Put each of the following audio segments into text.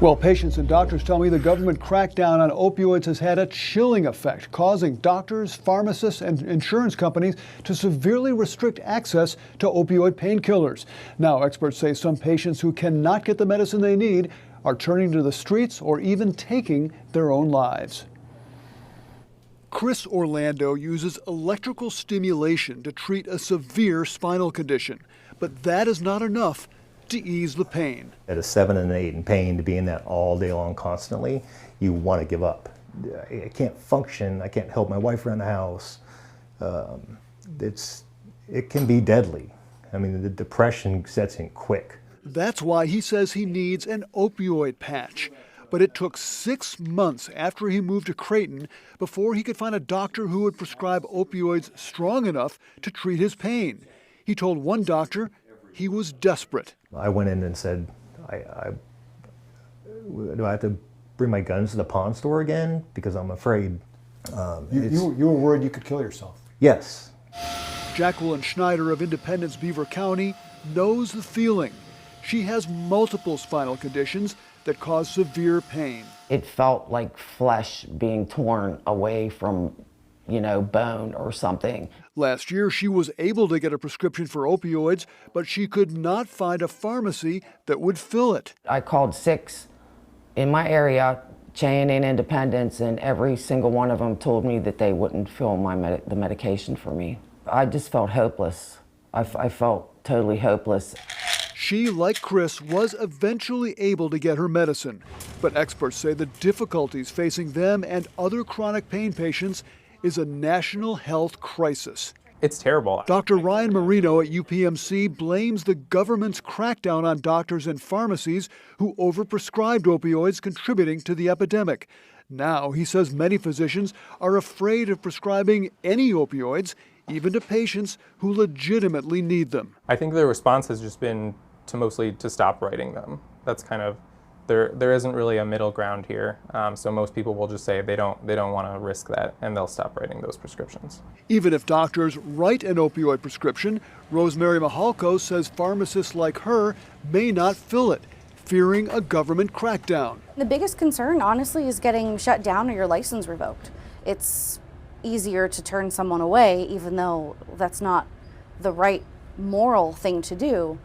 Well, patients and doctors tell me the government crackdown on opioids has had a chilling effect, causing doctors, pharmacists, and insurance companies to severely restrict access to opioid painkillers. Now, experts say some patients who cannot get the medicine they need are turning to the streets or even taking their own lives. Chris Orlando uses electrical stimulation to treat a severe spinal condition, but that is not enough to ease the pain. At a 7 and 8 in pain, to be in that all day long constantly, you want to give up. I can't function, I can't help my wife around the house. It can be deadly. I mean, the depression sets in quick. That's why he says he needs an opioid patch. But it took 6 months after he moved to Creighton before he could find a doctor who would prescribe opioids strong enough to treat his pain. He told one doctor he was desperate. I went in and said, do I have to bring my guns to the pawn store again? Because I'm afraid. You were worried you could kill yourself? Yes. Jacqueline Schneider of Independence, Beaver County, knows the feeling. She has multiple spinal conditions that cause severe pain. It felt like flesh being torn away from, bone or something. Last year, she was able to get a prescription for opioids, but she could not find a pharmacy that would fill it. I called 6 in my area, Cheyenne and Independence, and every single one of them told me that they wouldn't fill the medication for me. I just felt hopeless. I felt totally hopeless. She, like Chris, was eventually able to get her medicine, but experts say the difficulties facing them and other chronic pain patients is a national health crisis. It's terrible. Dr. Ryan Marino at UPMC blames the government's crackdown on doctors and pharmacies who overprescribed opioids, contributing to the epidemic. Now, he says many physicians are afraid of prescribing any opioids, even to patients who legitimately need them. I think the response has just been mostly to stop writing them. That's kind of, there isn't really a middle ground here. So most people will just say they don't want to risk that, and they'll stop writing those prescriptions. Even if doctors write an opioid prescription, Rosemary Mahalko says pharmacists like her may not fill it, fearing a government crackdown. The biggest concern, honestly, is getting shut down or your license revoked. It's easier to turn someone away, even though that's not the right moral thing to do.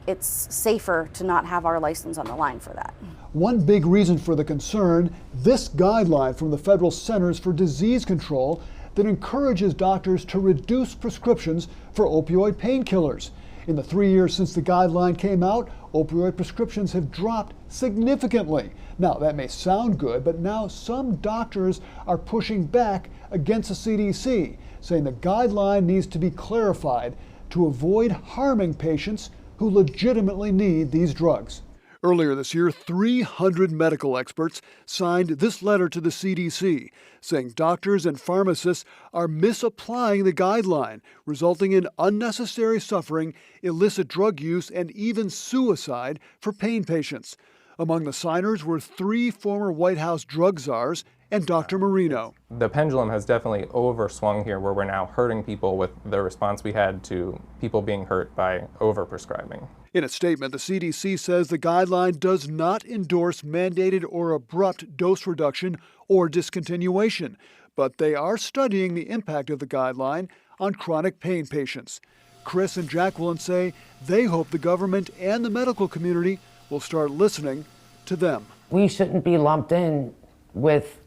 It's safer to not have our license on the line for that. One big reason for the concern, this guideline from the Federal Centers for Disease Control that encourages doctors to reduce prescriptions for opioid painkillers. In the 3 years since the guideline came out, opioid prescriptions have dropped significantly. Now, that may sound good, but now some doctors are pushing back against the CDC, saying the guideline needs to be clarified to avoid harming patients who legitimately need these drugs. Earlier this year, 300 medical experts signed this letter to the CDC, saying doctors and pharmacists are misapplying the guideline, resulting in unnecessary suffering, illicit drug use, and even suicide for pain patients. Among the signers were 3 former White House drug czars and Dr. Marino. The pendulum has definitely overswung here, where we're now hurting people with the response we had to people being hurt by overprescribing. In a statement, the CDC says the guideline does not endorse mandated or abrupt dose reduction or discontinuation, but they are studying the impact of the guideline on chronic pain patients. Chris and Jacqueline say they hope the government and the medical community will start listening to them. We shouldn't be lumped in with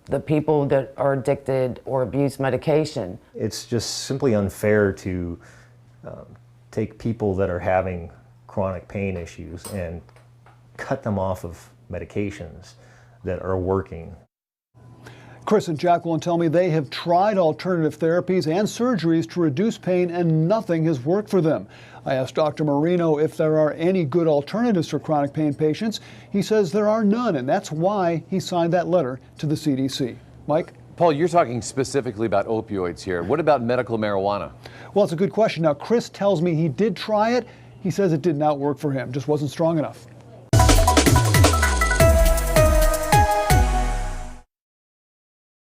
the people that are addicted or abuse medication. It's just simply unfair to take people that are having chronic pain issues and cut them off of medications that are working. Chris and Jacqueline tell me they have tried alternative therapies and surgeries to reduce pain, and nothing has worked for them. I asked Dr. Marino if there are any good alternatives for chronic pain patients. He says there are none, and that's why he signed that letter to the CDC. Mike? Paul, you're talking specifically about opioids here. What about medical marijuana? Well, it's a good question. Now, Chris tells me he did try it. He says it did not work for him, just wasn't strong enough.